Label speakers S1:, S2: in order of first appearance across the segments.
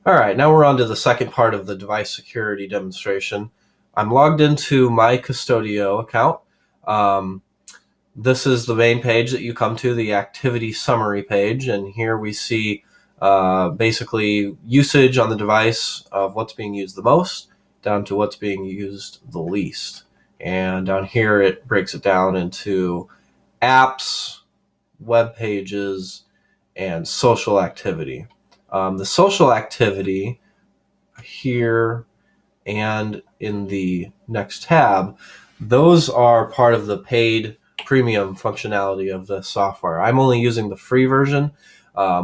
S1: All right, now we're on to the second part of the device security demonstration. I'm logged into my Qustodio account. Um, this is the main page that you come to, the activity summary page, and here we see basically usage on the device of what's being used the most down to what's being used the least. And down here it breaks it down into apps, web pages, and social activity. The social activity here and in the next tab, those are part of the paid premium functionality of the software. I'm only using the free version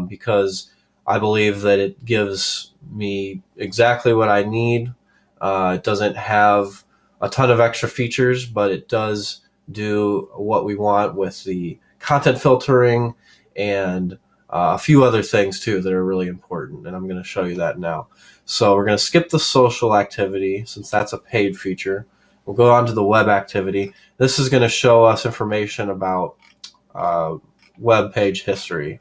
S1: because I believe that it gives me exactly what I need. It doesn't have a ton of extra features, but it does do what we want with the content filtering and a few other things too that are really important, and I'm going to show you that now. So we're going to skip the social activity since that's a paid feature. We'll go on to the web activity. This is going to show us information about web page history,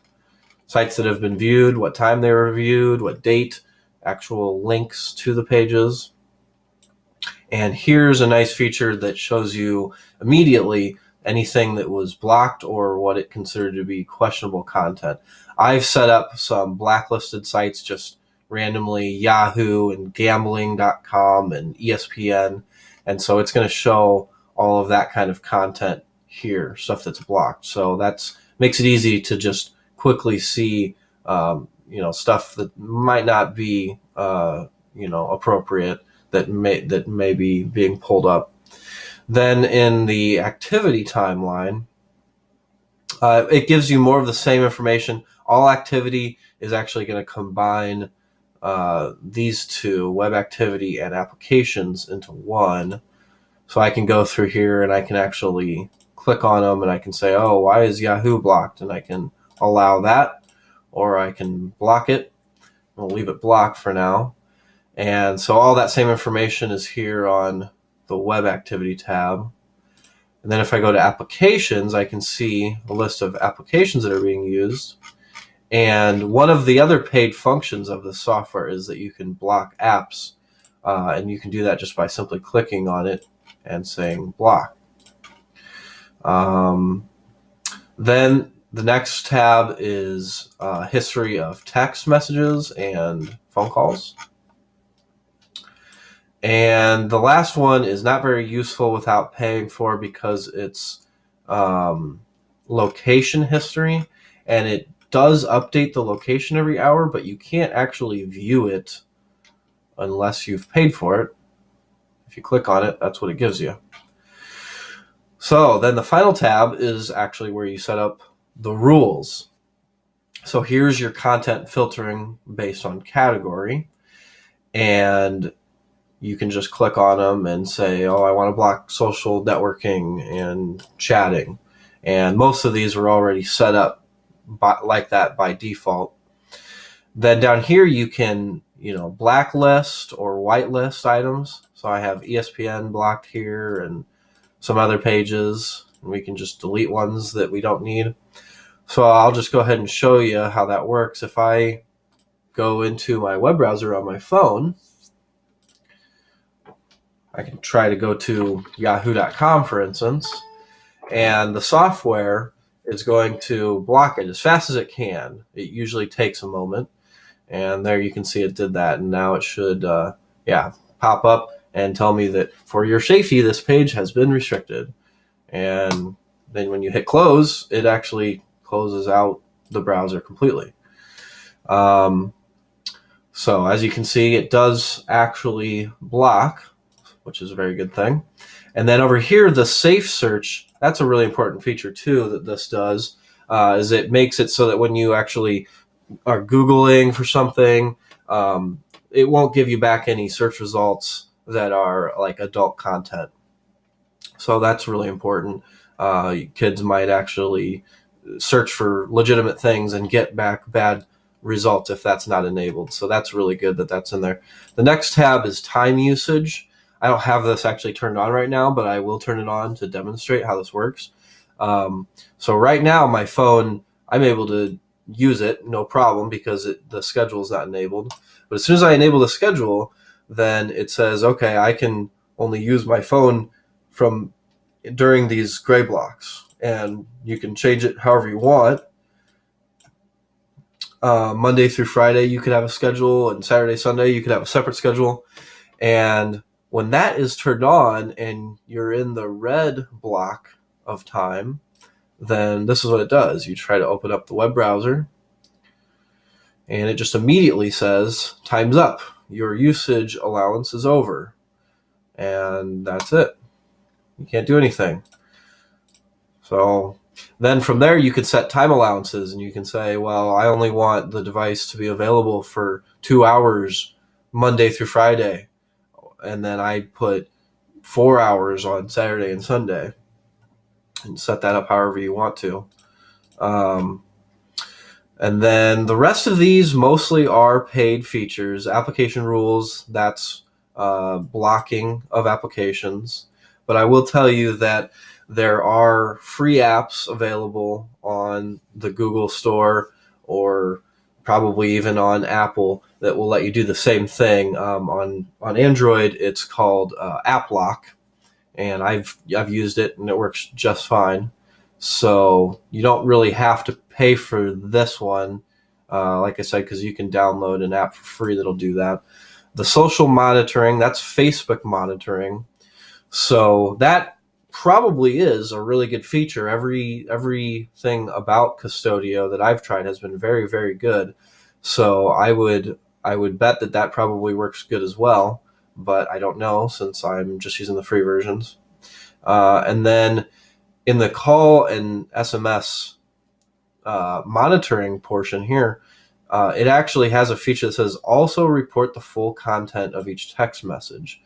S1: sites that have been viewed, what time they were viewed, what date, actual links to the pages. And here's a nice feature that shows you immediately anything that was blocked or what it considered to be questionable content. I've set up some blacklisted sites, just randomly Yahoo and gambling.com and ESPN. And so it's going to show all of that kind of content here, stuff that's blocked. So that makes it easy to just quickly see, stuff that might not be, appropriate that may be being pulled up. Then in the activity timeline, it gives you more of the same information. All activity is actually going to combine these two, web activity and applications, into one. So I can go through here and I can actually click on them and I can say, oh, why is Yahoo blocked? And I can allow that, or I can block it. We'll leave it blocked for now. And so all that same information is here on the web activity tab. And then if I go to applications, I can see a list of applications that are being used. And one of the other paid functions of the software is that you can block apps. And you can do that just by simply clicking on it and saying block. Then the next tab is history of text messages and phone calls. And the last one is not very useful without paying for, because it's location history, and it does update the location every hour, but you can't actually view it unless you've paid for it. If you click on it, that's what it gives you. So then the final tab is actually where you set up the rules. So here's your content filtering based on category, and you can just click on them and say, oh, I want to block social networking and chatting. And most of these were already set up like that by default. Then down here you can, blacklist or whitelist items. So I have ESPN blocked here and some other pages. And we can just delete ones that we don't need. So I'll just go ahead and show you how that works. If I go into my web browser on my phone, I can try to go to yahoo.com, for instance, and the software is going to block it as fast as it can. It usually takes a moment, and there you can see it did that, and now it should pop up and tell me that for your safety, this page has been restricted. And then when you hit close, it actually closes out the browser completely. So as you can see, it does actually block, which is a very good thing. And then over here, the safe search, that's a really important feature too that this does, is it makes it so that when you actually are Googling for something, it won't give you back any search results that are like adult content. So that's really important. Kids might actually search for legitimate things and get back bad results if that's not enabled. So that's really good that that's in there. The next tab is time usage. I don't have this actually turned on right now, but I will turn it on to demonstrate how this works. So right now, my phone, I'm able to use it, no problem, because the schedule is not enabled. But as soon as I enable the schedule, then it says, okay, I can only use my phone from during these gray blocks, and you can change it however you want. Monday through Friday, you could have a schedule, and Saturday, Sunday, you could have a separate schedule. And when that is turned on and you're in the red block of time, then this is what it does. You try to open up the web browser, and it just immediately says, time's up. Your usage allowance is over. And that's it. You can't do anything. So then from there, you could set time allowances, and you can say, well, I only want the device to be available for 2 hours Monday through Friday. And then I put 4 hours on Saturday and Sunday, and set that up however you want to. And then the rest of these mostly are paid features. Application rules, that's blocking of applications. But I will tell you that there are free apps available on the Google Store, or probably even on Apple, that will let you do the same thing. On Android, it's called App Lock, and I've used it, and it works just fine. So you don't really have to pay for this one, like I said, because you can download an app for free that'll do that. The social monitoring, that's Facebook monitoring. So that probably is a really good feature. Everything about Qustodio that I've tried has been very, very good. So I would bet that probably works good as well, but I don't know, since I'm just using the free versions. And then in the call and SMS monitoring portion here, it actually has a feature that says also report the full content of each text message.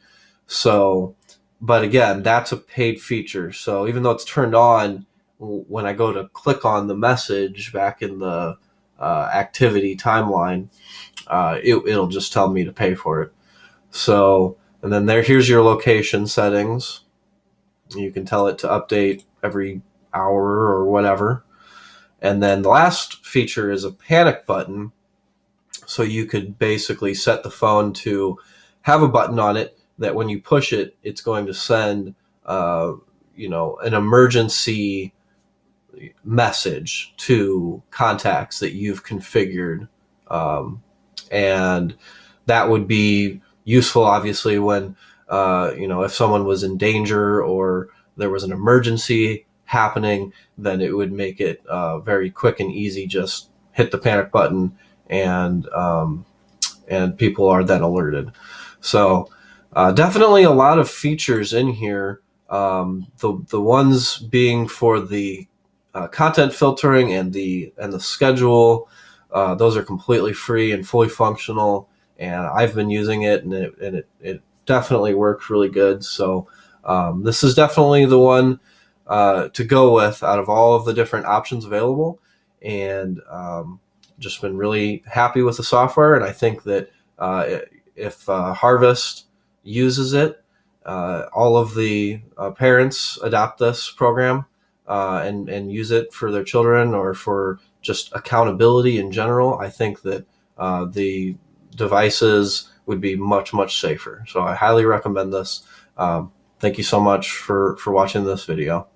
S1: So, but again, that's a paid feature. So even though it's turned on, when I go to click on the message back in the activity timeline, it'll just tell me to pay for it. So, and then here's your location settings. You can tell it to update every hour or whatever. And then the last feature is a panic button. So you could basically set the phone to have a button on it that when you push it, it's going to send an emergency message to contacts that you've configured. And that would be useful, obviously, when if someone was in danger or there was an emergency happening, then it would make it very quick and easy. Just hit the panic button, and people are then alerted. So definitely a lot of features in here. The ones being for the content filtering and the schedule, those are completely free and fully functional, and I've been using it, and it definitely works really good. So this is definitely the one to go with out of all of the different options available, and just been really happy with the software. And I think that if Harvest uses it, all of the parents adopt this program and use it for their children, or for just accountability in general, I think that the devices would be much, much safer. So I highly recommend this. Thank you so much for watching this video.